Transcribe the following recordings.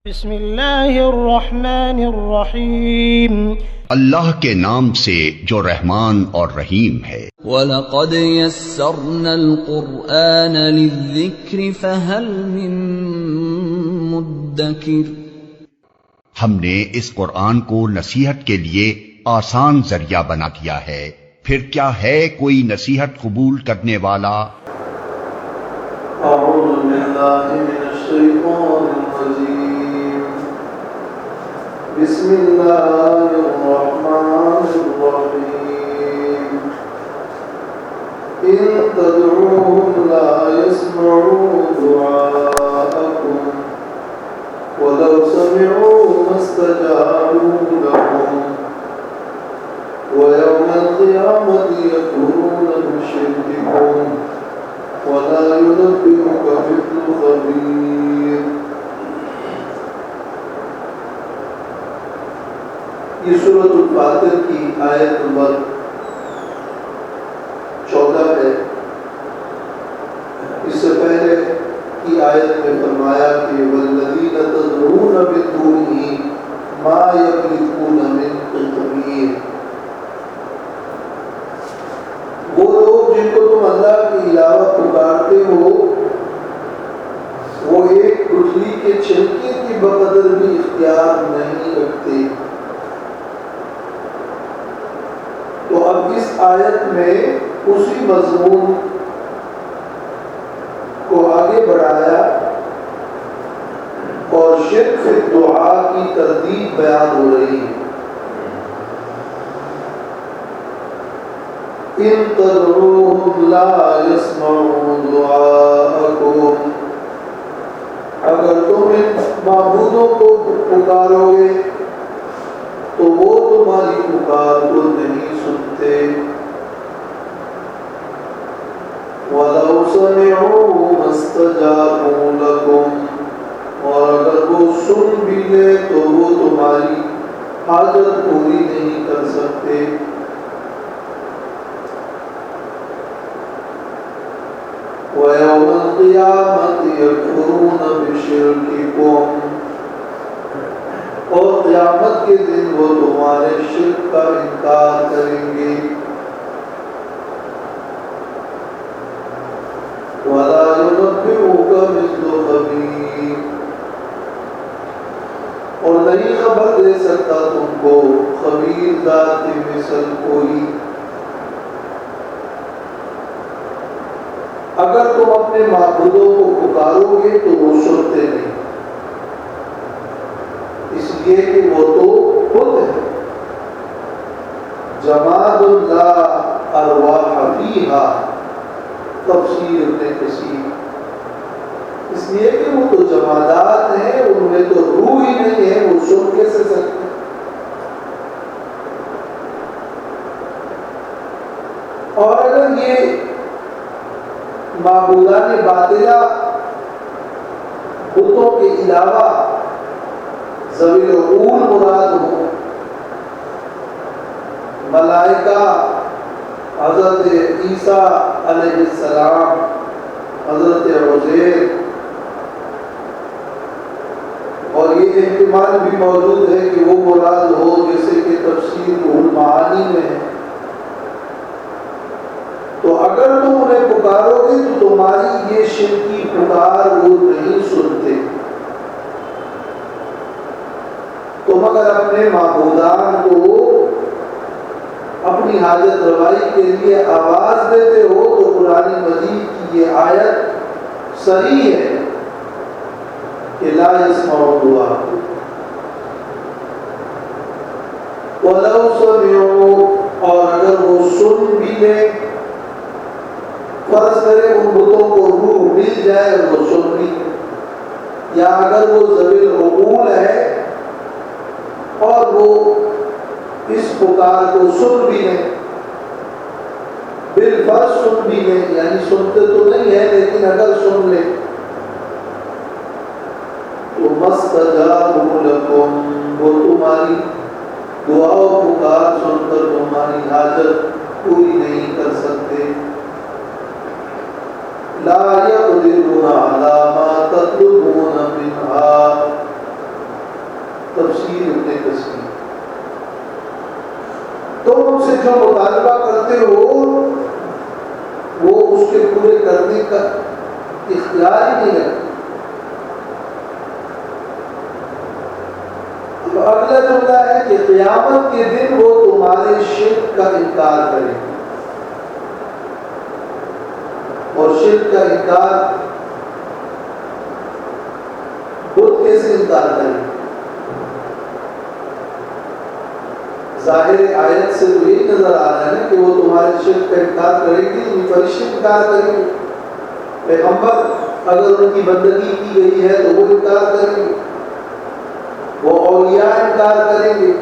بسم اللہ الرحمن الرحیم، اللہ کے نام سے جو رحمان اور رحیم ہے۔ وَلَقَدْ يَسَّرْنَا الْقُرْآنَ لِلذِّكْرِ فَهَلْ مِن مُّدَّكِرٍ۔ ہم نے اس قرآن کو نصیحت کے لیے آسان ذریعہ بنا دیا ہے، پھر کیا ہے کوئی نصیحت قبول کرنے والا؟ اعوذ باللہ من الشیطان الرجیم، بسم اللہ الرحمن الرحیم، ان تدعوهم لا يسمعوا دعاءكم ولو سمعوا ما استجابوا لكم ويوم القيامة يكفرون بشرككم ولا ينبئك مثل خبير۔ یہ سورۃ الفاتر کی آیت نمبر 14 ہے۔ اس سے پہلے کی آیت میں فرمایا کہ والذین تدعون من دونہ ما یملکون من قطمیر، وہ لوگ جن کو تم اللہ کے علاوہ پکارتے ہو وہ ایک گٹھلی کے چھلکے کی بقدر بھی اختیار نہیں رکھتے۔ تو اب اس آیت میں اسی مضمون کو آگے بڑھایا اور شرک فی الدعاء کی تردید بیان ہو رہی ہے۔ ان تدعوهم لا يسمعوا دعاءكم، اگر تم ان معبودوں کو پکارو گے تو وہ تمہاری پکار کو نہیں سنتے۔ وَلَوْ سَمِعُوا مَا اسْتَجَابُوا لَكُمْ، اور اگر وہ سن بھی لے تو وہ تمہاری حاجت پوری نہیں کر سکتے۔ وَيَوْمَ الْقِيَامَةِ يَكْفُرُونَ بِشِرْكِكُمْ، اور قیامت کے دن وہ تمہارے شرک کا انکار کریں گے۔ وَلَا يُنَبِّئُكَ مِثْلُ خَبِيرٍ، اور نہیں خبر دے سکتا تم کو خبیر ذات کی مثل کوئی۔ اگر تم اپنے معبودوں کو پکارو گے تو وہ سنتے نہیں، اس لیے کہ وہ تو خود ہے جماد لا ارواح فیہا، تفسیر ابن کثیر، اس لیے کہ وہ تو جمادات ہیں، ان میں تو روح ہی نہیں ہے، وہ سن کیسے سکتے ہیں؟ اور اگر یہ معبودان باطلہ بتوں کے علاوہ ذوی العقول مراد ہوں، ملائکہ، حضرت عیسیٰ علیہ السلام، حضرت عزیر، اور یہ احتمال بھی موجود ہے کہ وہ مراد ہو جیسے کہ تفسیر روح المعانی میں ہے، تو اگر تم انہیں پکارو گے تو تمہاری یہ شرکی پکار وہ نہیں سنتے۔ تم اگر اپنے معبودان کو اپنی حاجت روائی کے لیے آواز دیتے ہو تو قرآن مجید کی یہ آیت صریح ہے کہ لا يسمعوا دعاءکم وَلَوْ سَمِعُوا، اور اگر وہ سن بھی لیں، فرض کرے ان بتوں کو روح مل جائے اور وہ سن بھی، یا اگر وہ ذوی العقول ہے اور وہ اس پکار کو سن بھی لیں، بالفرض سن بھی لیں، یعنی سنتے تو نہیں ہے لیکن اگر سن لیں تو مَسْتَجَابُوا لَكُمْ، وہ تمہاری دعا و پکار سن کر تمہاری حاجت پوری نہیں کر سکتے۔ لا يقدرون على ما تطلبون منها، تفسیر ابن کثیر. تم ان سے جو مطالبہ کرتے ہو وہ اس کے پورے کرنے کا اختیار ہی نہیں رکھتے. اب اگلا جملہ ہے کہ قیامت کے دن وہ تمہارے شرک کا انکار کریں گے. اور شرک کا انکار بت کیسے انکار کریں گے؟ ظاہر آیت سے تو یہی نظر آ رہا ہے نا کہ وہ تمہارے شرک کا انکار کریں گے. فرشتے انکار کریں گے. پیغمبر اگر ان کی بندگی کی گئی ہے تو وہ انکار کریں گے. وہ اولیاء انکار کریں گے.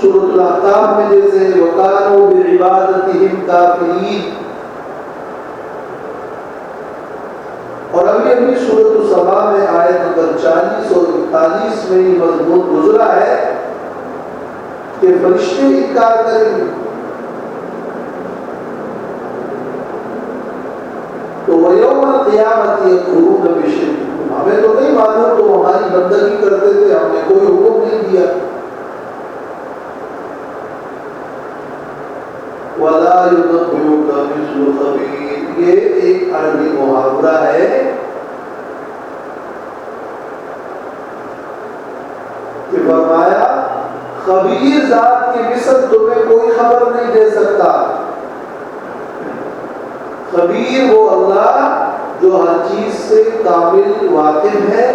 سورۃ الاحقاف میں جیسے وَكَانُوا بِعِبَادَتِهِمْ كَافِرِينَ. اور ابھی سورۃ السبا میں آیت نمبر 40 اور 41 میں یہ مضمون گزرا ہے کہ فرشتے انکار کریں گے. تو وَيَوْمَ الْقِيَامَةِ يَكْفُرُونَ بِشِرْكِكُمْ. ہمیں تو نہیں معلوم تم ہماری بندگی کرتے تھے, ہم نے کوئی حکم نہیں دیا. وَلَا يُنَبِّئُكَ مِثْلُ خَبِيرٍ. یہ ایک عربی محاورہ ہے کہ فرمایا خبیر ذات کی مثل تمہیں کوئی خبر نہیں دے سکتا. خبیر وہ اللہ جو ہر چیز سے کامل واقف ہے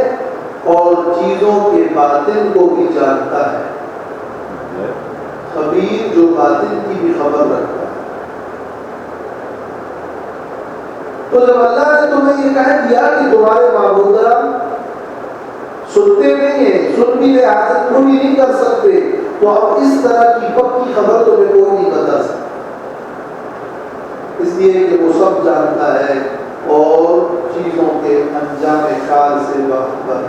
اور چیزوں کے باطن کو بھی جانتا ہے. خبیر جو باطن کی بھی خبر رکھتا ہے. تو جب اللہ نے تمہیں یہ کہہ دیا کہ تمہارے معبودان سنتے نہیں ہیں, سن بھی لے حاجت پوری نہیں کر سکتے, تو اب اس طرح کی پکی خبر تمہیں کوئی نہیں بتا سکتا. اس لیے کہ وہ سب جانتا ہے اور چیزوں کے انجام کار سے باخبر.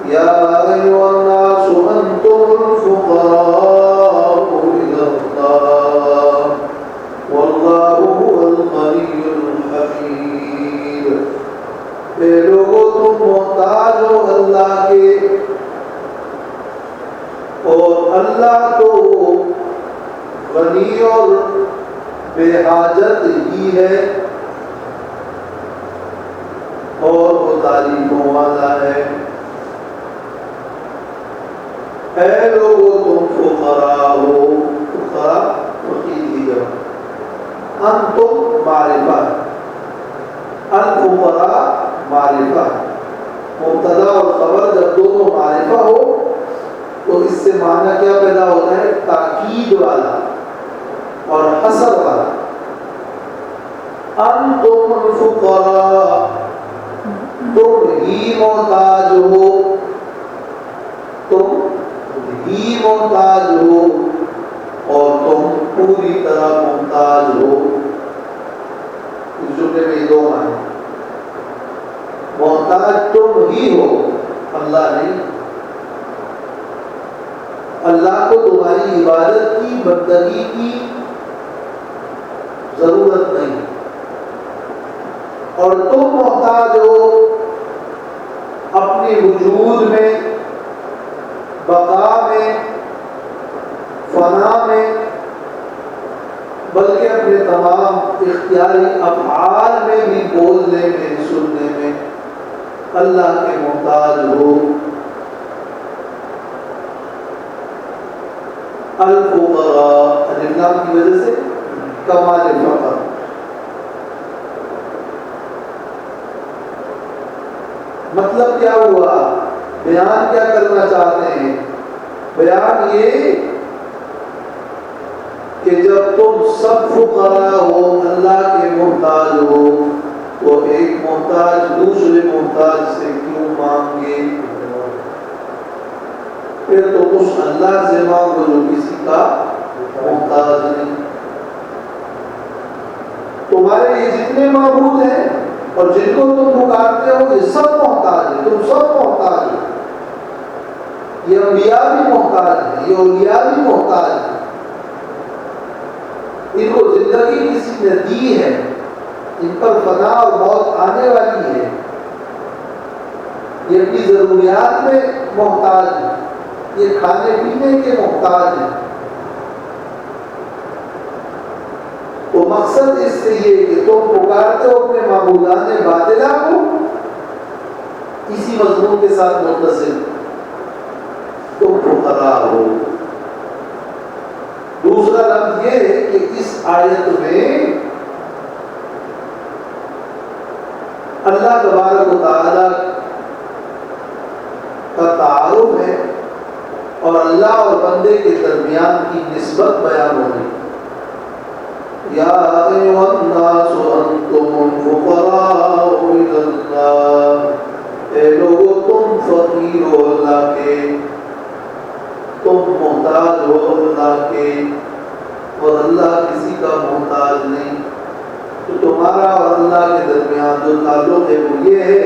یا ایھا الناس انتم الفقراء الی اللہ واللہ هو الغنی الحمید. اے لوگوں تم محتاج ہو اللہ کے اور اللہ تو غنی اور بے حاجت ہی ہے اور وہ تعریفوں والا ہے. اے لوگوں تم فقراء ہو. فقراء فقیر کی جمع. انتم معرفہ, الفقراء معرفہ. مبتدا اور خبر جب دونوں معرفہ ہو تو اس سے معنی کیا پیدا ہوتا ہے؟ تاکید والا اور حصر والا. انتم الفقراء, تم ہی محتاج ہو, تم ہی محتاج ہو اور تم پوری طرح محتاج ہو. اس جملے میں دو معنی. محتاج تم ہی ہو, اللہ نہیں. اللہ کو تمہاری عبادت کی, بندگی کی ضرورت نہیں, اور تم محتاج ہو اپنے وجود میں, بقا میں, فنا میں, بلکہ اپنے تمام اختیاری افعال میں بھی, بولنے میں, سننے میں اللہ کے محتاج ہو. الفقراء الف لام کی وجہ سے کمال فقر. مطلب کیا ہوا؟ بیان کیا کرنا چاہتے ہیں؟ بیان یہ کہ جب تم سب فقراء ہو, اللہ کے محتاج ہو, تو ایک محتاج دوسرے محتاج سے کیوں مانگے؟ پھر تو اس اللہ سے مانگو جو کسی کا محتاج نہیں. تمہارے یہ جتنے معبود ہیں اور جن کو تم پکارتے ہو یہ سب محتاج ہیں, تم سب محتاج ہو. یہ انبیاء بھی محتاج ہیں, یہ اولیاء بھی محتاج ہیں. ان کو زندگی کسی نے دی ہے, ان پر فنا اور موت آنے والی ہے, یہ اپنی ضروریات میں محتاج ہیں، یہ کھانے پینے کے محتاج ہیں. تو مقصد اس سے یہ کہ تم پکارتے ہو اپنے معبودان باطلہ کو، اسی مضمون کے ساتھ متصل تم فقراء ہو. دوسرا لفظ یہ ہے کہ اس آیت میں اللہ تبارک و تعالی کا تعارف ہے اور اللہ اور بندے کے درمیان کی نسبت بیان ہو رہی. یا ایھا الناس انتم الفقراء الی اللہ، اے لوگو تم فقیر ہو اللہ کے، تم محتاج ہو اللہ کے، اور اللہ کسی کا محتاج نہیں. تو تمہارا اور اللہ کے درمیان جو تعلق ہے وہ یہ ہے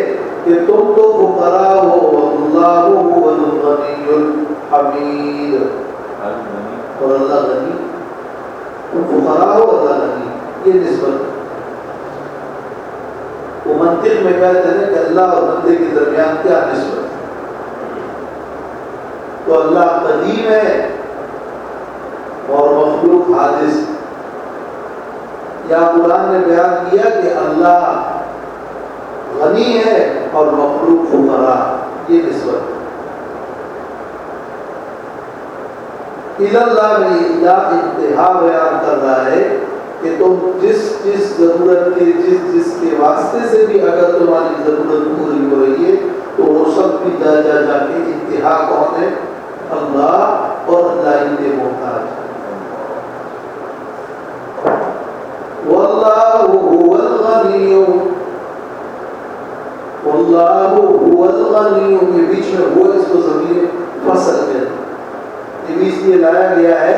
کہ تم تو فقراء ہو واللہ هو الغنی الحمید، اور اللہ غنی، تم فقراء ہو اللہ غنی. یہ نسبت وہ منطق میں کہتے ہیں کہ اللہ اور بندے کے درمیان کیا نسبت. تو اللہ قدیم ہے اور مخلوق حادث. یا قرآن نے بیان کیا کہ اللہ غنی ہے اور مخلوق فقراء، یہ نسبت. اللہ میں یا انتہا بیان کر رہا ہے کہ تم جس ضرورت کے جس کے واسطے سے بھی اگر تمہاری ضرورت پوری ہو رہی ہے تو وہ سب بھی جا کے انتہا کون ہے؟ اللہ، اور اللہ ہی کے محتاج. واللہ هو الغنی، واللہ هو الغنی کے بیچ میں وہ اس کو ضمیر فصل ہے. یہ اس لیے لایا گیا ہے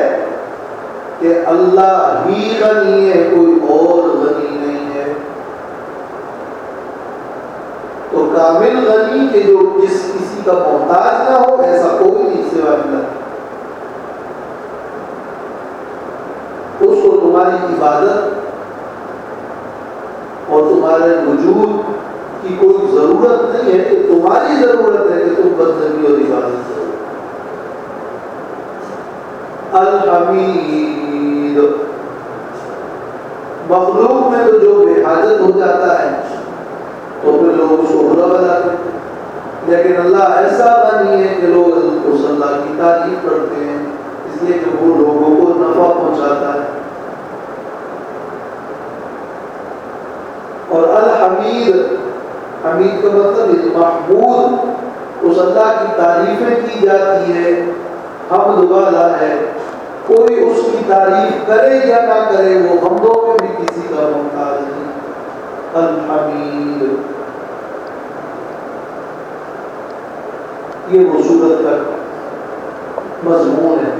کہ اللہ ہی غنی ہے، کوئی اور غنی نہیں ہے. تو کامل غنی کہ جو کسی کا محتاج نہ ہو، ایسا کوئی نہیں سوا اللہ. اس کو تمہاری عبادت اور تمہارے وجود کی کوئی ضرورت نہیں ہے، کہ تمہاری ضرورت ہے کہ تم بندگی اور عبادت کرو. الحمید، مخلوق میں تو جو بے حاجت ہو جاتا ہے تو پھر لوگ اس کو برا بناتے ہیں، لیکن اللہ ایسا غنی ہے کہ لوگ اس اللہ کی تعریف کرتے ہیں اس لیے کہ وہ لوگوں کو نفع پہنچاتا ہے. اور الحمید، حمید کا مطلب محمود، اس اللہ کی تعریفیں کی جاتی ہے، حمد والا ہے. کوئی اس کی تعریف کرے یا نہ کرے وہ حمدوں میں بھی کسی کا محتاج نہیں. الحمید، یہ وہ سورت کا مضمون ہے.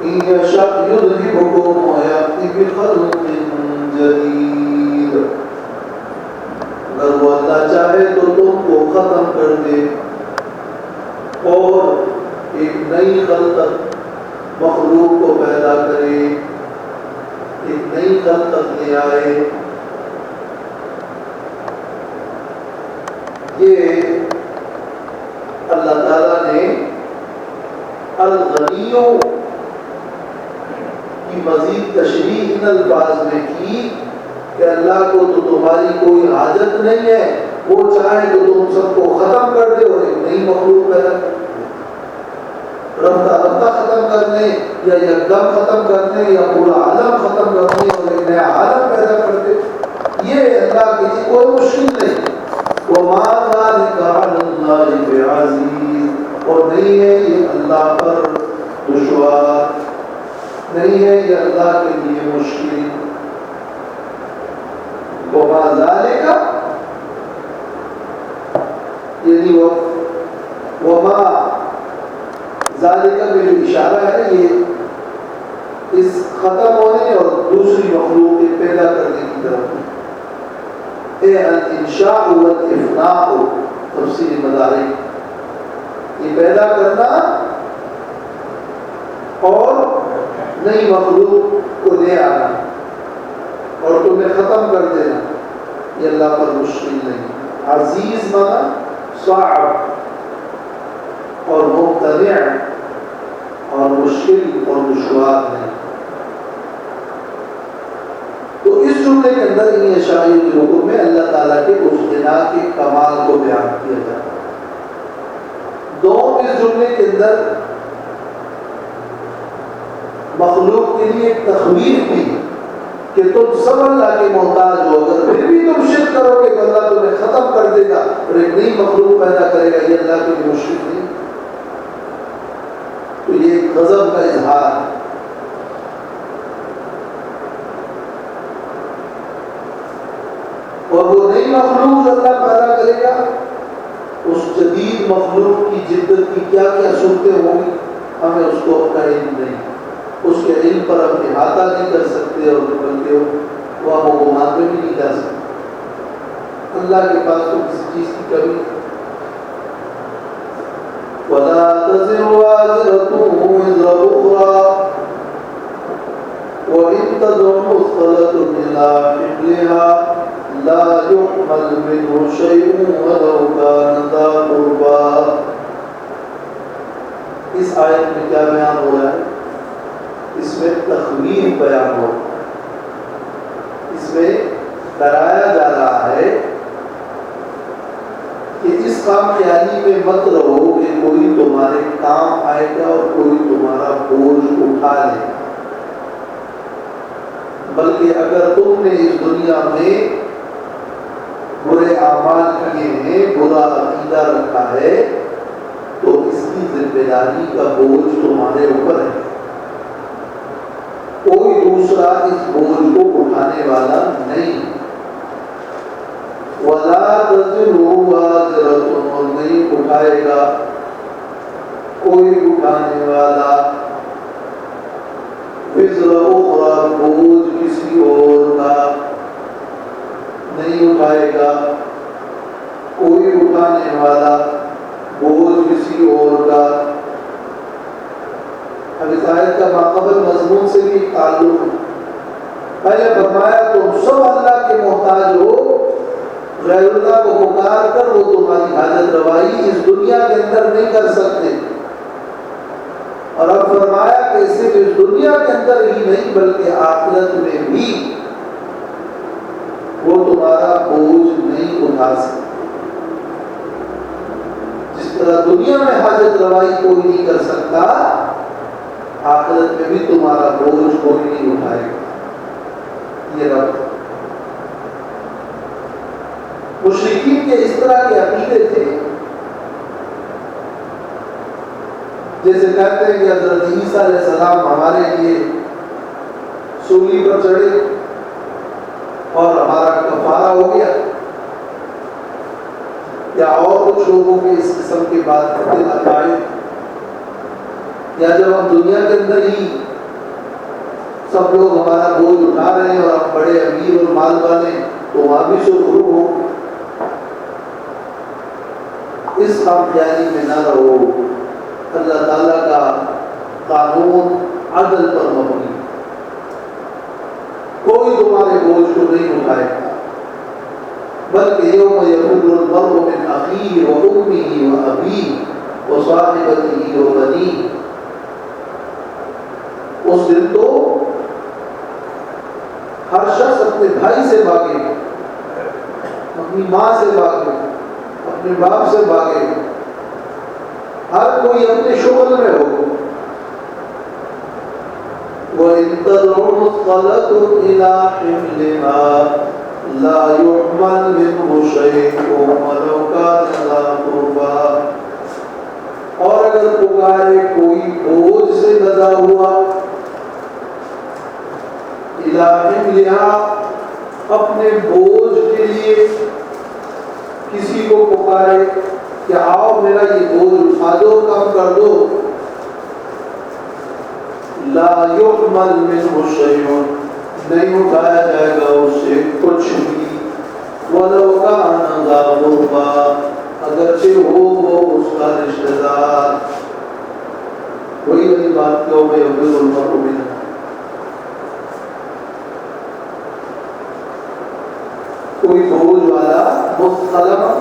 إِن يَشَأْ يُذْهِبْكُمْ وَيَأْتِ بِخَلْقٍ جَدِيدٍ، اگر وہ اللہ چاہے تو تم کو ختم کر دے اور ایک نئی خلقت مخلوق کو پیدا کرے، ایک نئی خلقت لے آئے. یہ اللہ تعالیٰ نے الغنیوں کی مزید تشریح ان الفاظ میں کی کہ اللہ کو تو تمہاری کوئی حاجت نہیں ہے، وہ چاہے تو تم سب کو ختم کر دے اور ایک نئی مخلوق پیدا کر، رفتہ رفتہ ختم کرنے یا یکدم ختم کرنے یا پورا عالم ختم کرنے اور ایک نیا عالم پیدا کر دے. یہ اللہ کے لیے کوئی مشکل نہیں. وَمَا ذَلِكَ عَلَى اللَّهِ بِعَزِيزٍ، اور نہیں ہے یہ اللہ پر دشوار، نہیں ہے یہ اللہ کے لیے مشکل. وَمَا ذَلِكَ، یعنی وَمَا ذَلِكَ میں جو اشارہ ہے یہ اس ختم ہونے اور دوسری مخلوق کے پیدا کرنے کی طرف ہے. الانشاء والافناء، تفسیر مدارک، یہ پیدا کرنا اور نئی مخلوق کو لے آنا اور تمہیں ختم کر دینا، یہ اللہ پر مشکل نہیں. عزیز مانا صعب اور ممتنع اور مشکل اور دشوار نہیں. تو اس جملے کے اندر ان اشعاری کے حکم میں اللہ تعالیٰ کے اس غنا کے کمال کو بیان کیا جاتا ہے. دوم اس جملے کے اندر مخلوق کے لیے ایک تخویف بھی کہ تم سب اللہ کے محتاج ہو، اگر پھر بھی تم شرک کرو گے تو اللہ تمہیں ختم کر دے گا اور ایک نئی مخلوق پیدا کرے گا. یہ اللہ کے لیے مشکل نہیں. تو یہ ایک غضب کا اظہار ہے. اور وہ نئی مخلوق جو اللہ پیدا کرے گا، اس جدید مخلوق کی جدت کی کیا کیا صورتیں ہوں گی ہمیں اس کو کا علم نہیں. اس کے علم پر ہم احاطہ نہیں کر سکتے اور بلکہ وہ ہم گمان میں بھی نہیں جا سکتے. اللہ کے پاس تو کسی چیز کی کمی نہیں. وَلَا تَزِرُ وَازِرَةٌ وِزْرَ أُخْرَىٰ وَإِن تَدْعُ مُثْقَلَةٌ إِلَىٰ حِمْلِهَا لَا يُحْمَلْ مِنْهُ شَيْءٌ وَلَوْ كَانَ ذَا قُرْبَىٰ. اس آیت میں کیا بیان ہو رہا ہے؟ اس میں تخویف بیان ہو رہا ہے. اس میں ڈرایا جا رہا ہے کہ اس کام خیالی میں مت رہو کہ کوئی تمہارے کام آئے گا اور کوئی تمہارا بوجھ اٹھا لے گا، بلکہ اگر تم نے اس دنیا میں برے اعمال کیے ہیں، برا عقیدہ رکھا ہے، تو اس کی ذمہ داری کا بوجھ تمہارے اوپر ہے. کوئی دوسرا اس بوجھ کو اٹھانے والا نہیں. وَلَا تَزِرُ وَازِرَةٌ اور نہیں اٹھائے گا کوئی اٹھانے والا وزر اخرى بوجھ کسی اور کا نہیں اٹھائے گا. کوئی اٹھانے والا بوجھ کسی اور کا. اب اس آیت کا ماقبل مضمون سے بھی تعلق ہے. پہلے فرمایا تم سب اللہ کے محتاج ہو، غیر اللہ کو پکار کر وہ تمہاری حاجت روائی اس دنیا کے اندر نہیں کر سکتے. اور اب فرمایا کہ صرف اس دنیا کے اندر ہی نہیں بلکہ آخرت میں بھی وہ تمہارا بوجھ نہیں اٹھا سکتے. جس طرح دنیا میں حاجت روائی کوئی نہیں کر سکتا، آخرت میں بھی تمہارا بوجھ کوئی نہیں اٹھائے گا. یہ رب مشرکین کے اس طرح کے عقیدے تھے. جیسے کہتے ہیں کہ حضرت عیسیٰ علیہ السلام ہمارے لیے سولی پر چڑھے اور ہمارا کفارہ ہو گیا، یا اور کچھ لوگوں کے اس قسم کی بات کرتے عقائد. یا جب ہم دنیا کے اندر ہی سب لوگ ہمارا بوجھ اٹھا رہے ہیں اور ہم بڑے امیر اور مال والے تو وہاں بھی سرخرو ہو. اس خامخیالی میں نہ رہو. اللہ تعالیٰ کا قانون عدل پر مبنی، کوئی تمہارے بوجھ کو نہیں اٹھائے گا. بلکہ یوم یفر المرء من اخیہ وامہ وابیہ وصاحبتہ وبنیہ، اس دن تو ہر شخص اپنے بھائی سے بھاگے، اپنی ماں سے بھاگے، اپنے باپ سے بھاگے، ہر کوئی اپنے شغل میں ہو. وَإِن تَدْعُ مُثْقَلَةٌ إِلَىٰ حِمْلِهَا لَا يُحْمَلْ مِنْهُ شَيْءٌ وَلَوْ كَانَ ذَا قُرْبَىٰ. اور اگر پکارے کوئی بوجھ سے لدا ہوا، إِلَىٰ حِمْلِهَا اپنے بوجھ کے لیے کسی کو پکارے کہ آؤ میرا یہ بوجھ اٹھا دو، کم کر دو. لا يحمل منه شيء نہیں اٹھایا جائے گا اس سے کچھ بھی. ولو كان ذا قربى اگرچہ ہو وہ اس کا رشتہ دار. وہی والی بات کیوں میں یفر المرء من کوئی بوجھ والا مثقلہ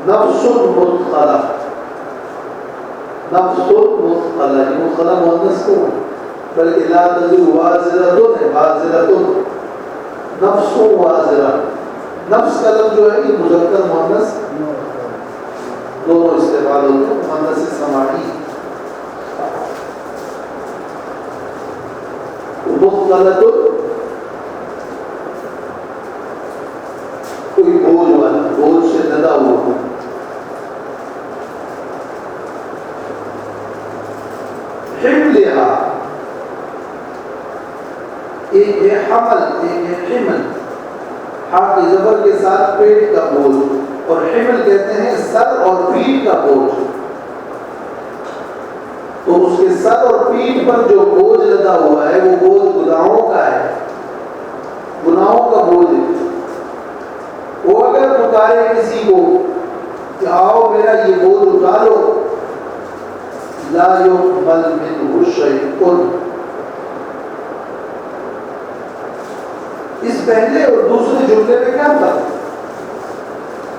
نفس مثقلہ، نفس مثقلہ، یہ مثقلہ مؤنث کو بلکہ لا تزر وازرۃ ہے، وازرۃ نفس وازرہ، نفس کا لفظ جو ہے یہ مذکر مؤنث دونوں استعمال ہوتے ہیں، مؤنث سماعی۔ مثقلۃ کوئی بوجھ والا، بوجھ سے لدا ہوا، حملہا ایک ہے حمل، ایک ہے حمل، ہا کی زبر کے ساتھ پیٹ کا بوجھ، اور حمل کہتے ہیں سر اور پیٹھ کا بوجھ۔ تو اس کے سر اور پیٹھ پر جو بوجھ لدا ہوا ہے وہ بوجھ گناہوں کا ہے، گناہوں کا بوجھ ہے۔ وہ اگر پکارے کسی کو کہ آؤ میرا یہ بوجھ اٹھا لو، لا يقبل منه شيء، اس پہلے اور دوسرے جملے میں کیا تھا؟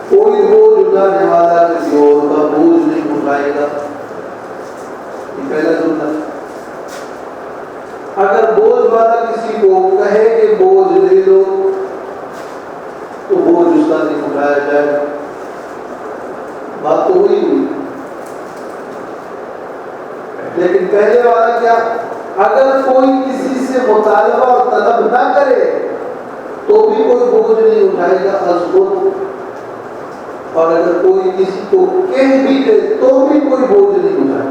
کوئی بوجھ اٹھانے والا کسی اور کا بوجھ نہیں اٹھائے گا، یہ پہلا جملہ۔ اگر بوجھ والا کسی کو کہے کہ بوجھ لے لو تو بوجھ اس کا نہیں اٹھایا جائے گا، بات تو وہی ہوئی۔ لیکن پہلے والا کیا؟ اگر کوئی کسی سے مطالبہ اور طلب نہ کرے تو بھی کوئی بوجھ نہیں اٹھائے گا ازخود، اور اگر کوئی کسی کو کہہ بھی دے تو بھی کوئی بوجھ نہیں اٹھائے،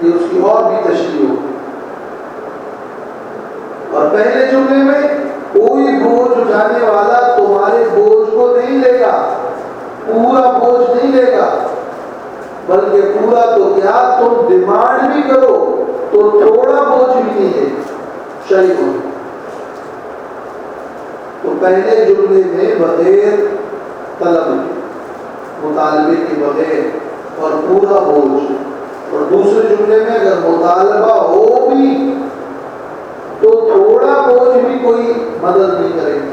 یہ اس کی اور بھی تشریح ہو۔ اور پہلے جملے میں کوئی بوجھ اٹھانے والا تمہارے بوجھ کو نہیں لے گا، پورا بوجھ نہیں لے گا، بلکہ پورا تو کیا تم ڈیمانڈ بھی کرو تو تھوڑا بوجھ بھی نہیں ہے شیء۔ تو پہلے جملے میں بغیر طلب مطالبے کے بغیر اور پورا بوجھ، اور دوسرے جملے میں اگر مطالبہ ہو بھی تو تھوڑا بوجھ بھی کوئی مدد نہیں کرے گا،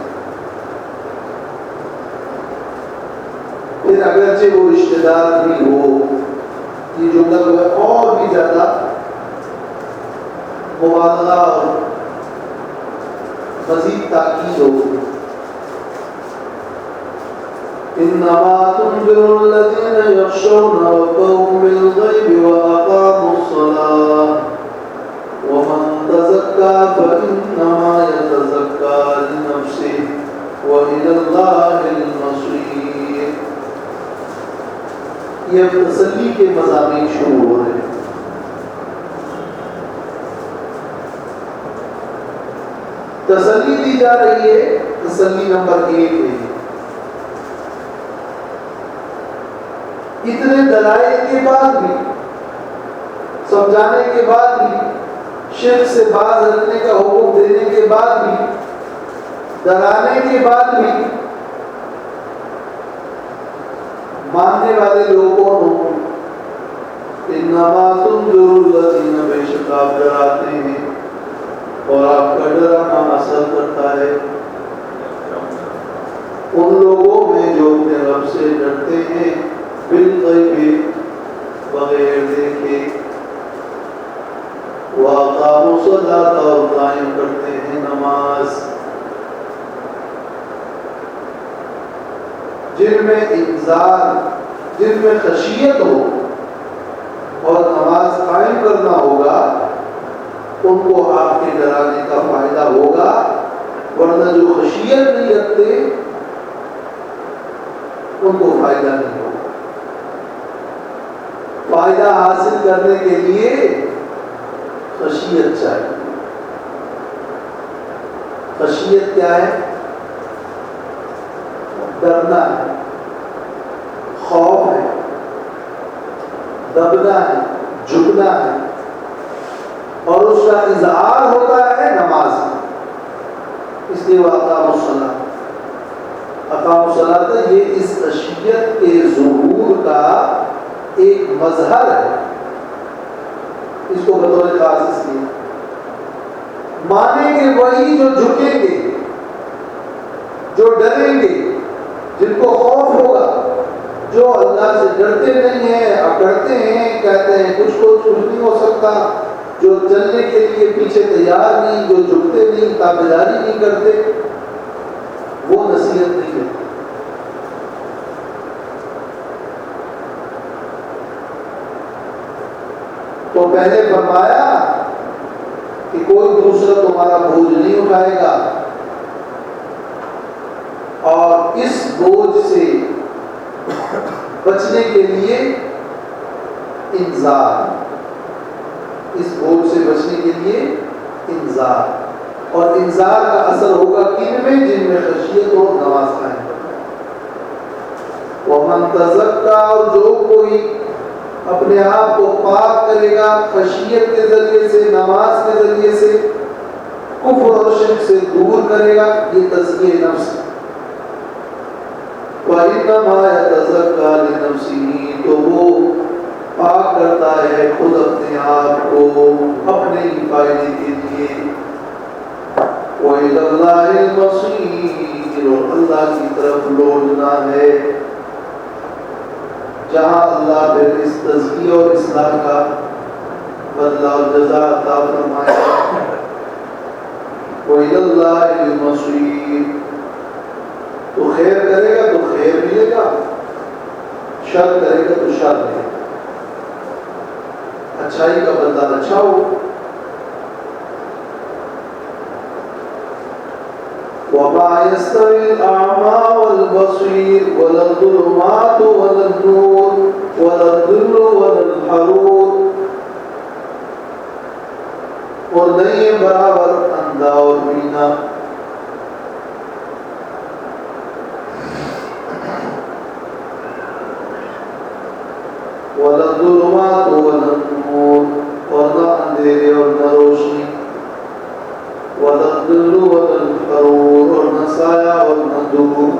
پھر اگرچہ وہ رشتہ دار بھی ہو، یہ جملہ جو ہے اور بھی زیادہ مبالغہ اور مزید تاکید ہو۔ انما تنذر الذين يخشون ربهم بالغيب واقاموا الصلاة ومن تزكى فانما يتزكى لنفسه والى الله المصير۔ یہ تسلی کے مضامین شروع ہو رہے ہیں۔ تسلی دی جا رہی ہے، تسلی نمبر 1 ہے، اتنے دلائل کے بعد بھی، سمجھانے کے بعد بھی، شرک سے باز رکھنے کا حکم دینے کے بعد بھی، ڈرانے کے بعد بھی، ماننے والے لوگوں کو انما تنذر الذین، بے شک آپ ڈراتے ہیں اور آپ کا ڈرانا اثر کرتا ہے ان لوگوں میں جو اپنے رب سے ڈرتے ہیں، بالغیب بغیر دیکھے، واقاموا الصلاۃ اور قائم کرتے ہیں نماز، جن میں انذار، جن میں خشیت ہو اور نماز قائم کرنا ہوگا، ان کو آپ کے ڈرانے کا فائدہ ہوگا، ورنہ جو خشیت نہیں رکھتے ان کو فائدہ نہیں ہوگا۔ فائدہ حاصل کرنے کے لیے خشیت چاہیے۔ خشیت کیا ہے؟ ڈرنا ہے، خوف ہے، دبنا ہے، جھکنا ہے، اور اس کا اظہار ہوتا ہے نماز میں۔ اس لیے وہ اقاموا الصلاۃ، اقاموا الصلاۃ یہ اس خشیت کے ظہور کا ایک مظہر ہے، اس کو بطور خاص اس لیے مانیں گے وہی جو جھکیں گے، جو ڈریں گے، جن کو خوف ہوگا، جو اللہ سے ڈرتے نہیں ہیں، اکڑتے ہیں، کہتے ہیں کچھ نہیں ہو سکتا، جو چلنے کے لیے پیچھے تیار نہیں، جو جھکتے نہیں، تابعداری نہیں کرتے، وہ نصیحت نہیں ہے۔ تو پہلے فرمایا کہ کوئی دوسرا تمہارا بوجھ نہیں اٹھائے گا، اور اس بوجھ سے بچنے کے لیے انذار، اس بوجھ سے بچنے کے لیے انذار، اور انذار کا اثر ہوگا کن میں؟ جن میں خشیت اور نماز قائم کرنا۔ ومن تزکا، اور جو کوئی اپنے آپ کو پاک کرے گا خشیت کے ذریعے سے، نماز کے ذریعے سے، کفر اور شرک سے دور کرے گا، یہ تزکیہ نفس ہے۔ وَإِنَّمَا يَتَزَكَّىٰ لِنَفْسِهِ، تو وہ پاک کرتا ہے خود اپنے آپ کو اپنے ہی فائدے کے لیے۔ وَإِلَى اللَّهِ الْمَصِيرُ، اور اللہ کی طرف لوٹنا ہے، جہاں اللہ پھر اس تزکیہ اور اصلاح کا بدلہ اور جزا عطا فرمائے گا۔ وَإِلَى اللَّهِ الْمَصِيرُ، تو خیر کرے گا تو خیر ملے گا، شر کرے گا تو شر ملے گا، اچھائی کا بدلہ اچھا ہو۔ وَمَا يَسْتَوِي الْأَعْمَى وَالْبَصِيرُ وَلَا الظُّلُمَاتُ وَلَا النُّورُ وَلَا الظِّلُّ وَلَا الْحَرُورُ، اور نہیں ہے برابر اندھا اور بینا، وَلَا الظُّلُمَاتُ وَلَا النُّورُ، اور نہ اندھیرے اور نہ روشنی، وَلَا الظِّلُّ وَلَا الْحَرُورُ، اور نہ سایہ اور نہ دھوپ،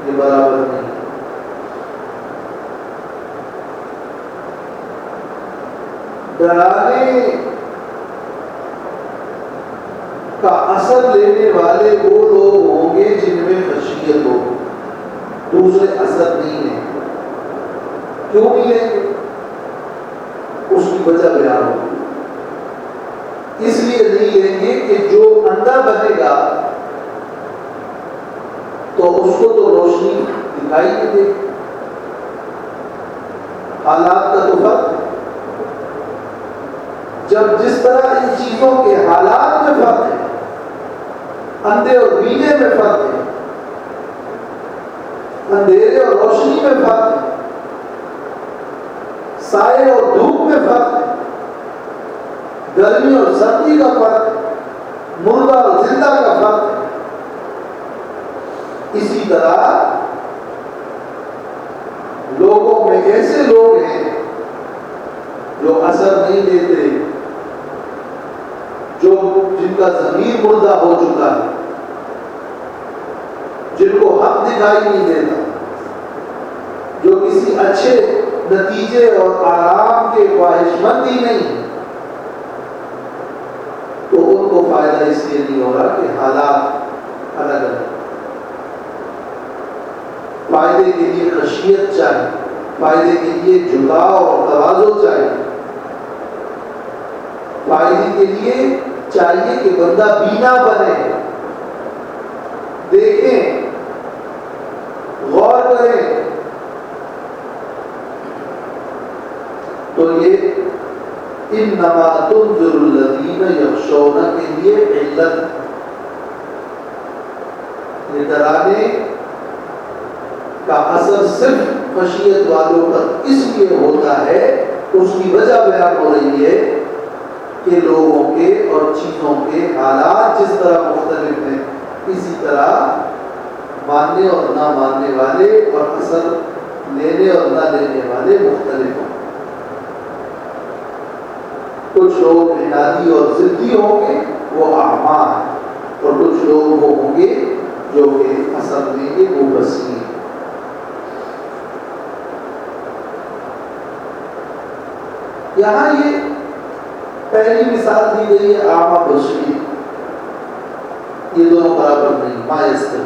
یہ برابر نہیں۔ ڈرانے کا اثر لینے والے وہ لوگ ہوں گے جن میں خشیت ہو، دوسرے اثر نہیں لیں گے۔ کیوں نہیں لیں گے؟ اس کی وجہ بیان ہوگی۔ اس لیے نہیں لیں گے کہ جو اندھا بنے گا تو اس کو تو روشنی دکھائی نہیں دے، حالات کا تو فرق ہے۔ جب جس طرح ان چیزوں کے حالات میں فرق ہے، اندھے اور بینے میں فرق ہے، اندھیرے اور روشنی میں فرق ہے، سائے اور دھوپ میں فرق ہے، گرمی اور سردی کا فرق ہے، مردہ اور زندہ کا فرق ہے، اسی طرح لوگوں میں ایسے لوگ ہیں جو اثر نہیں دیتے، جن کا ضمیر مردہ ہو چکا ہے، جن کو حق دکھائی نہیں دیتا، جو کسی اچھے نتیجے اور آرام کے خواہش مند ہی نہیں، تو ان کو فائدہ اس لیے نہیں ہو رہا کہ حالات الگ الگ۔ فائدے کے لیے خشیت چاہیے، فائدے کے لیے جھکاؤ اور تواضع چاہیے، فائدے کے لیے چاہیے کہ بندہ بینا بنے، دیکھیں، غور کریں۔ تو یہ انما تنذر الذین یخشون کے لیے علت، یہ ڈرانے کا اثر صرف خشیت والوں پر اس لیے ہوتا ہے، اس کی وجہ بیان ہو رہی ہے کہ لوگوں کے اور چیزوں کے حالات جس طرح مختلف ہیں، اسی طرح ماننے اور نہ ماننے والے اور اثر لینے اور نہ لینے والے مختلف ہیں۔ کچھ لوگ عنادی اور ضدی ہوں گے، وہ اعمیٰ ہیں، اور کچھ لوگ وہ ہوں گے جو کہ اثر لیں گے، وہ بصیر۔ یہاں یہ پہلی مثال دی گئی ہے اعمیٰ بصیر، یہ دونوں برابر نہیں، ما یستوی۔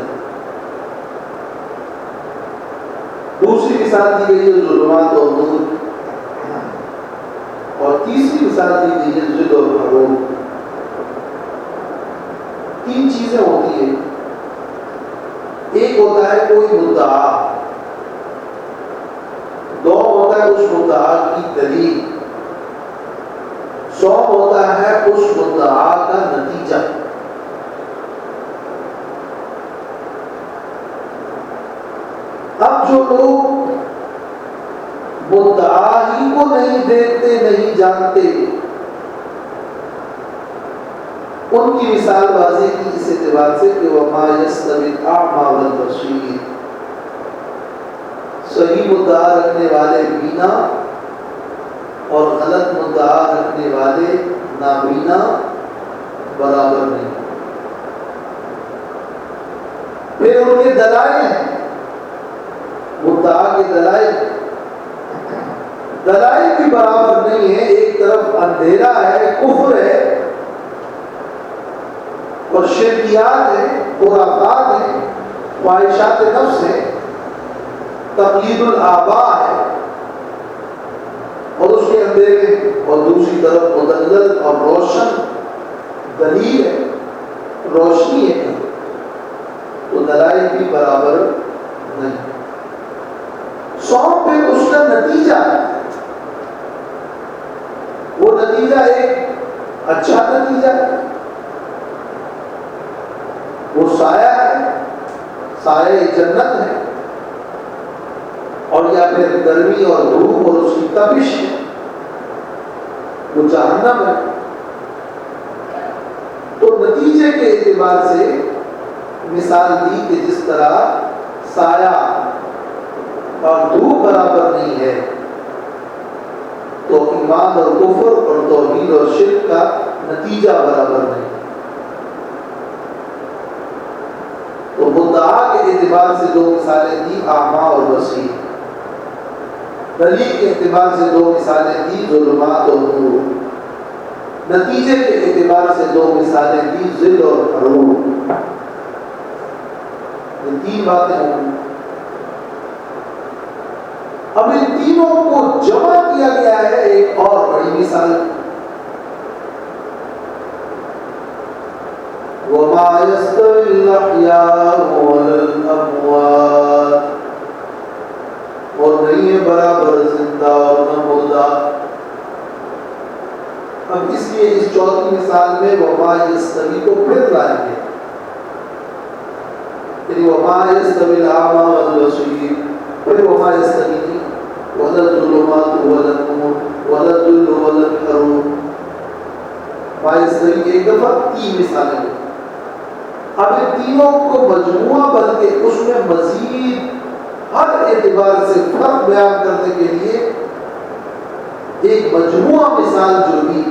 دوسری مثال دی گئی ہے ظلمات اور نور، اور تیسری مثال دی گئی ہے ظل اور حرور۔ تین چیزیں ہوتی ہیں، ایک ہوتا ہے کوئی مدعا، دو ہوتا ہے اس مدعا کی دلیل، سو ہوتا ہے اس مدعا کا نتیجہ۔ اب جو لوگ مدعا ہی کو نہیں دیکھتے، نہیں جانتے، ان کی مثال واضح کی اس اعتبار سے کہ وَمَا يَسْتَوِي الْأَعْمَى وَالْبَصِيرُ، صحیح مدعا رکھنے والے بینا اور غلط مدعا رکھنے والے نابینا برابر نہیں۔ پھر ان کے دلائل ہیں، مدعا کے دلائل بھی برابر نہیں ہے۔ ایک طرف اندھیرا ہے، کفر ہے اور شرکیات ہے، خرافات ہیں، خواہشات نفس ہے، تقلید الآباء ہے، اور اس کے اندھیرے، اور دوسری طرف مدلل اور روشن دلیل ہے، روشنی ہے، تو دلائل بھی برابر نہیں۔ سو پہ اس کا نتیجہ ہے، وہ نتیجہ ایک اچھا نتیجہ ہے، وہ سایہ ہے، سایہ جنت ہے، اور یا پھر گرمی اور دھوپ اور اس کی تپش ہے، وہ جہنم ہے۔ تو نتیجے کے اعتبار سے مثال دی کہ جس طرح سایہ اور دھوپ برابر نہیں ہے، تو ایمان اور کفر اور توحید اور شرک کا نتیجہ برابر نہیں۔ تو مدعا کے اعتبار سے دو مثالیں دی، اعمیٰ اور بصیر۔ دلیل کے اعتبار سے دو مثالیں دی، ظلمات اور نور۔ نتیجے کے اعتبار سے دو مثالیں دی، ظل اور حرور۔ یہ تین باتیں ہوں۔ اب ان تینوں کو جمع کیا گیا ہے ایک اور بڑی مثال، وَمَا يَسْتَوِي الْأَحْيَاءُ وَلَا الْأَمْوَاتُ، اور نہیں ہے برابر زندہ اور نہ مردہ۔ اب اس لیے اس چوتھی مثال میں وَمَا يَسْتَوِي کو پھر لائیں گے، یعنی وَمَا يَسْتَوِي الْأَعْمَى وَالْبَصِيرُ، پھر وَمَا يَسْتَوِي وَلَا الظُّلُمَاتُ وَلَا النُّورُ وَلَا الظِّلُّ وَلَا الْحَرُورُ۔ ما يَسْتَوِي ایک دفعہ تین مثالیں ہیں۔ اب ان تینوں کو مجموعہ بن کے اس میں مزید ہر اعتبار سے فرق بیان کرنے کے لیے ایک مجموعہ مثال جو بھی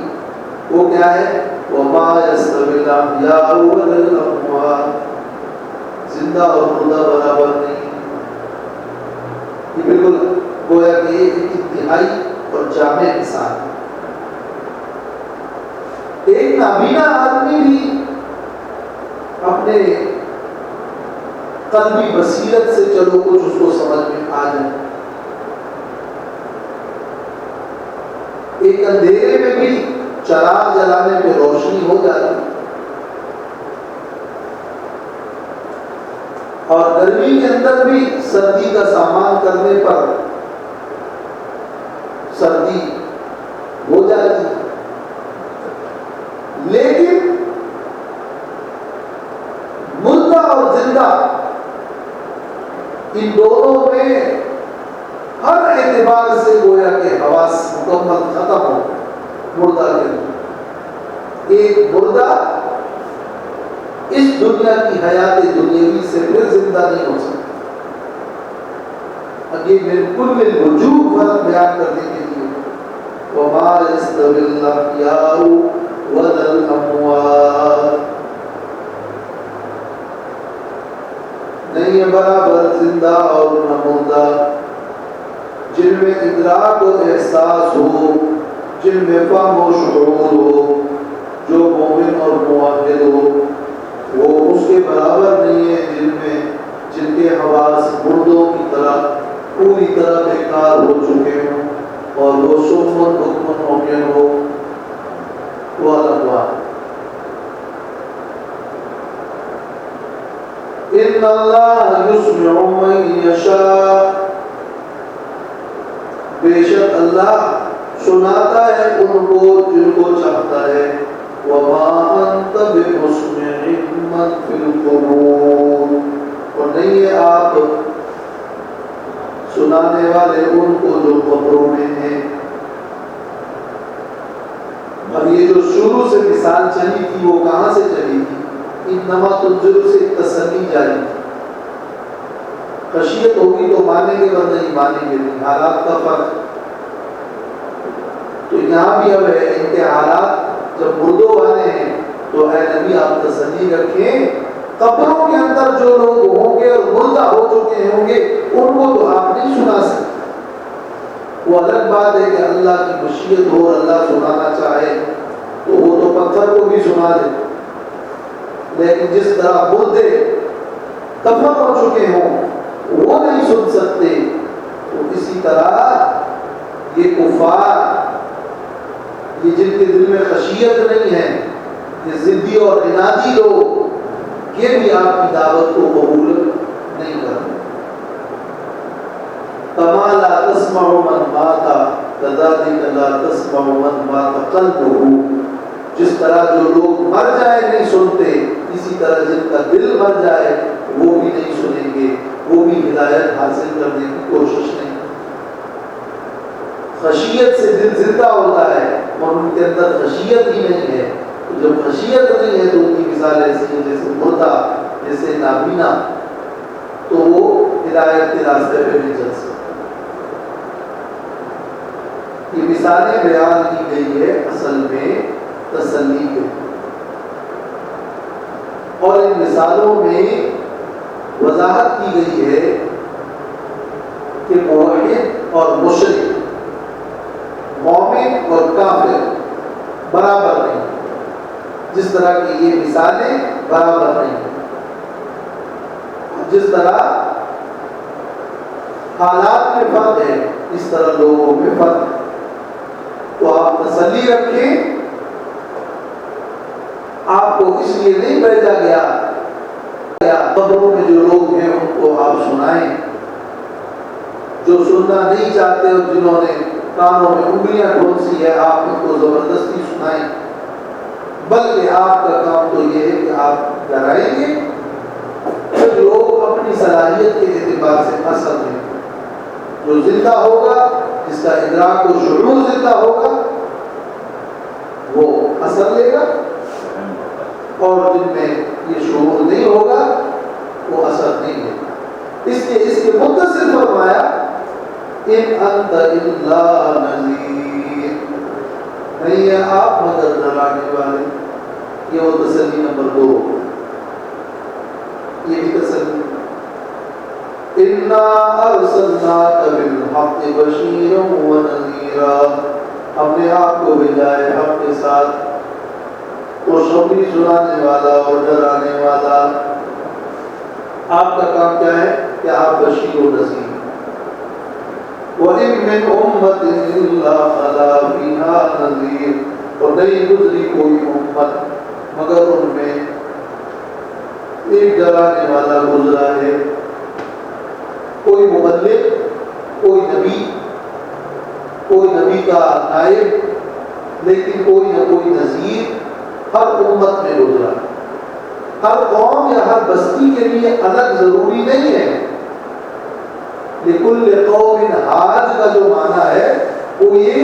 وہ کیا ہے، وَمَا يَسْتَوِي الْأَحْيَاءُ وَلَا الْأَمْوَاتُ، زندہ اور مردہ برابر نہیں۔ یہ بالکل گویا کہ ایک انتہائی اور جامع مثال ہے۔ ایک نابینا آدمی بھی اپنے قلبی بصیرت سے چلو کچھ اس کو سمجھ میں آ جائے، ایک اندھیرے میں بھی چراغ جلانے میں روشنی ہو جاتی، اور گرمی کے اندر بھی سردی کا سامان کرنے پر سردی ہو جاتی۔ لیکن مردہ اور زندہ ان دونوں میں ہر اعتبار سے گویا کہ حواس مکمل ختم ہو مردہ کے اندر۔ ایک مردہ اس دنیا کی حیات دنیاوی سے پھر زندہ نہیں ہو سکتا۔ یہ بالکل بالوجوب فرق بیان کرنے کے لیے وَمَا يَسْتَوِي الْأَحْيَاءُ وَلَا الْأَمْوَاتُ، نہیں ہے برابر زندہ اور نہ مردہ، جن میں ادراک و احساس ہو، جن میں فہم و شعور ہو، جو مومن اور موحد ہو، وہ اس کے برابر نہیں ہے جن کے حواس مردوں کی طرح پوری طرح بیکار ہو چکے ہوں اور وہ سمن حکمن عمین ہو، وہ الگ بات۔ ان اللہ یسمع من یشاء، بے شک اللہ سناتا ہے ان کو جن کو چاہتا ہے۔ وما انت بمسمع من فی القبور، اور نہیں ہے آپ سنانے والے ان کو جو قبروں میں ہیں۔ اب یہ جو شروع سے مثال چلی تھی وہ کہاں سے چلی تھی؟ انما تنزل سے تسلی جاری تھی۔ خشیت ہوگی تو مانیں گے ورنہ نہیں مانیں گے نہیں، حالات کا فرق۔ تو یہاں بھی اب ہے ان کے حالات جب مردوں والے ہیں تو اے نبی آپ تسلی رکھیں، قبروں کے اندر جو لوگ ہوں گے اور مردہ ہو چکے ہوں گے ان کو تو آپ نہیں سنا سکتے۔ وہ الگ بات ہے کہ اللہ کی مشیت ہو اور اللہ سنانا چاہے تو وہ تو پتھر کو بھی سنا دے، لیکن جس طرح مردے دفن ہو چکے ہوں وہ نہیں سن سکتے، تو اسی طرح یہ کفار، یہ جن کے دل میں خشیت نہیں ہے، یہ ضدی اور عنادی لوگ، یہ بھی آپ کی دعوت کو قبول نہیں کرتے۔ کما لا تسمع من مات کذلک لا تسمع من مات قلبہ، جس طرح جو لوگ مر جائے نہیں سنتے، اسی طرح جن کا دل مر جائے وہ بھی نہیں سنیں گے، وہ بھی ہدایت حاصل کرنے کی کوشش نہیں۔ خشیت سے دل زندہ ہوتا ہے اور ان کے اندر خشیت ہی نہیں ہے، تو جب خشیت نہیں ہے تو ان کی مثال ایسی ہے جیسے مردہ، جیسے نابینا، تو وہ ہدایت کے راستے پہ نہیں چل سکتے۔ یہ مثالیں بیان کی گئی ہے اصل میں تسلی کے، اور ان مثالوں میں وضاحت کی گئی ہے کہ موحد اور مشرک، مومن اور کافر برابر نہیں، جس طرح کی یہ مثالیں برابر نہیں، جس طرح حالات میں فرق ہے اس طرح لوگوں میں فرق ہے۔ تو آپ تسلی رکھیں، آپ کو اس لیے نہیں بھیجا گیا قبروں میں جو لوگ ہیں ان کو آپ سنائیں، جو سننا نہیں چاہتے اور جنہوں نے کانوں میں انگلیاں ڈھونسی ہے آپ ان کو زبردستی سنائیں، بلکہ آپ کا کام تو یہ ہے کہ آپ ڈرائیں گے کہ لوگ اپنی صلاحیت کے اعتبار سے اثر لیں۔ جو زندہ ہوگا، جس کا ادراک و شعور زندہ ہوگا، وہ اثر لے گا، اور جن میں یہ شعور نہیں ہوگا وہ اثر نہیں لے گا۔ اس کے متصل فرمایا ان انت الا نذیر، نہیں ہے آپ مگر ڈرانے والے۔ یہ وہ تسلی نمبر 2، یہ بھی تسلی۔ انا ارسلناک بالحق بشیرا ونذیرا، ہم نے آپ کو بھیجا ہے حق کے ساتھ خوشخبری سنانے والا اور ڈرانے والا۔ آپ کا کام کیا ہے کہ آپ بشیر و نذیر۔ وَإِن مِّنْ أُمَّةٍ إِلَّا خَلَا فِيهَا نَذِيرٌ، اور نہیں گزری کوئی امت مگر ان میں ایک ڈرانے والا گزرا ہے۔ کوئی مبلغ، کوئی نبی کا نائب، لیکن کوئی نہ کوئی نذیر ہر امت میں گزرا۔ ہر قوم یا ہر بستی کے لیے الگ ضروری نہیں ہے۔ لِكُلِّ قَوْمٍ حَاجٍ کا جو معنی ہے وہ یہ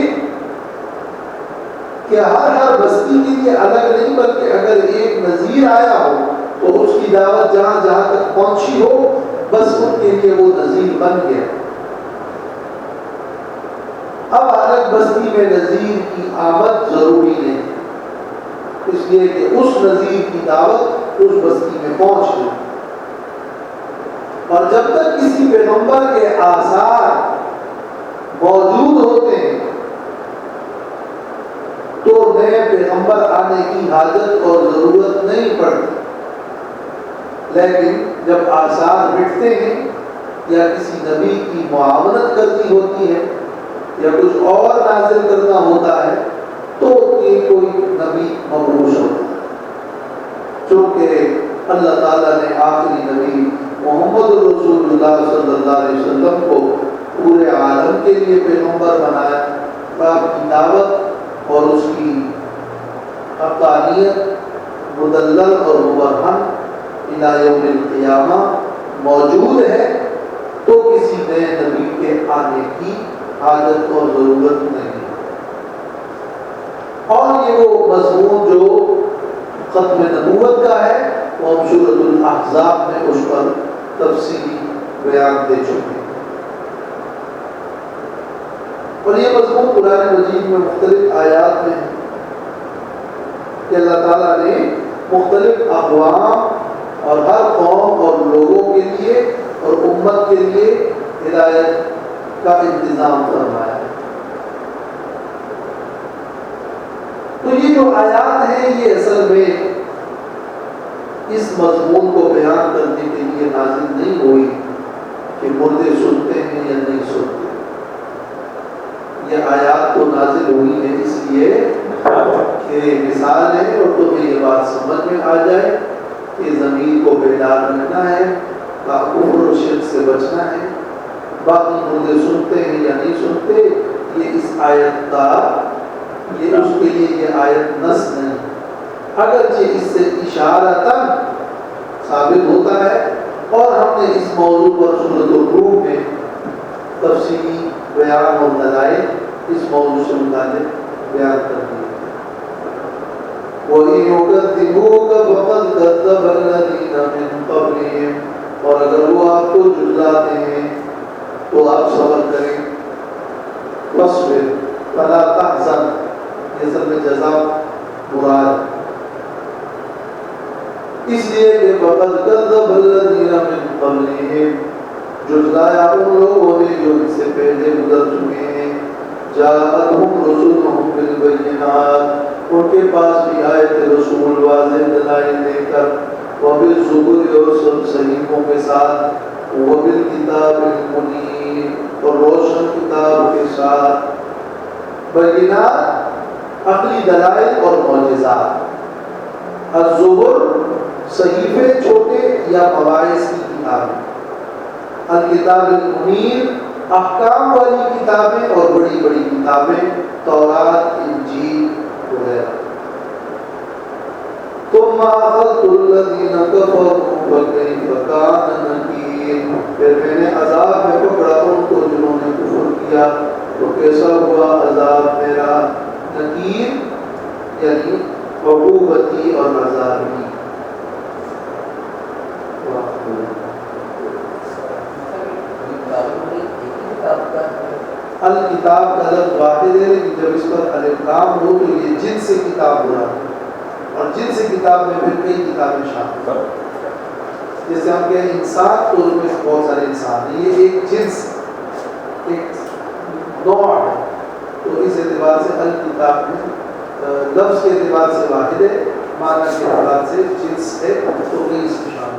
کہ ہر بستی کے لیے الگ نہیں، بلکہ اگر ایک نذیر آیا ہو تو اس کی دعوت جہاں جہاں تک پہنچی ہو بس ان کے لیے وہ نذیر بن گیا۔ اب الگ بستی میں نذیر کی آمد ضروری نہیں، اس لیے کہ اس نذیر کی دعوت اس بستی میں پہنچ گئی، اور جب تک کسی پیغمبر کے آثار موجود ہوتے ہیں تو نئے پیغمبر آنے کی حاجت اور ضرورت نہیں پڑتی۔ لیکن جب آثار مٹتے ہیں یا کسی نبی کی معاونت کرنی ہوتی ہے یا کچھ اور نازل کرنا ہوتا ہے تو یہ کوئی نبی مبعوث ہوتا ہے. چونکہ اللہ تعالیٰ نے آخری نبی محمد رسول اللہ صلی اللہ علیہ وسلم کو پورے عالم کے لیے پیغمبر بنایا. آپ کی دعوت اور اس کی حقانیت مدلل اور مبرہن الی یوم القیامہ موجود ہے تو کسی نئے نبی کے آنے کی حاجت اور ضرورت نہیں. اور یہ وہ مضمون جو ختم نبوت کا ہے وہ ہم سورۃ الاحزاب میں اس پر تفصیلی بیان دے چکے ہیں. اور یہ مضمون قرآن مجید میں مختلف آیات میں ہے کہ اللہ تعالیٰ نے مختلف اقوام اور ہر قوم اور لوگوں کے لیے اور امت کے لیے ہدایت کا انتظام فرمایا ہے. تو یہ جو آیات ہیں یہ اصل میں اس مضمون کو بیان کرنے کے لیے نازل نہیں ہوئی کہ مردے سنتے ہیں یا نہیں سنتے. یہ آیات تو نازل ہوئی ہے اس لیے کہ مثال ہے اور تمہیں یہ بات سمجھ میں آ جائے کہ زمین کو بیدار رکھنا ہے, کفر و شرک سے بچنا ہے. باقی مردے سنتے ہیں یا نہیں سنتے یہ اس آیت کا یہ اس کے لیے یہ آیت نص نہیں, اگرچہ اس سے اشارتاً ثابت ہوتا ہے. اور ہم نے اس موضوع پر سورۃ الروم میں تفصیلی بیان اور دلائل اس موضوع سے متعلق بیان کر دیے. وَإِن يُكَذِّبُوكَ فَقَدْ كَذَّبَ الَّذِينَ مِن قَبْلِهِمْ, اور اگر وہ آپ کو جھٹلاتے ہیں تو آپ صبر کریں. وَاصْبِرْ فَلَا تَحْزَنْ, یہ سب میں جزا مراد اس لیے کہ فَقَدْ كَذَّبَ الَّذِينَ مِن قَبْلِهِمْ, جھٹلایا ان لوگوں نے جو ان سے پہلے گزر چکے ہیں. جاءتهم رسلهم بالبينات, ان کے پاس بھی آئے تھے رسول واضح دلائل لے کر. وبالزبر, اور سب صحیفوں کے ساتھ. وبالکتاب المنیر, اور روشن کتاب کے ساتھ. بینات عقلی دلائل اور معجزات. الزبر صحیفے چھوٹے یا مواعظ کی کتابیں. الکتاب المنیر احکام والی کتابیں اور بڑی بڑی کتابیں, تورات, انجیل وغیرہ. ثم اخذت الذین کفروا فکیف کان نکیر, پھر میں نے عذاب میں پکڑا ان کو جنہوں نے کفر کیا تو کیسا ہوا عذاب میرا. نکیر یعنی عقوبتی اور عذابی. الکتاب کا لفظ واحد ہے لیکن جب اس پر الف لام ہو تو یہ جنس سے کتاب ہو رہا ہے, اور جنس سے کتاب میں پھر کئی کتابیں شامل ہیں. جیسے ہم کہیں انسان تو اس میں بہت سارے انسان ہیں, یہ ایک جنس ایک نوع ہے. تو اس اعتبار سے الکتاب میں لفظ کے اعتبار سے واحد ہے, معنی کے اعتبار سے جنس ہے, تو کئی اس میں شامل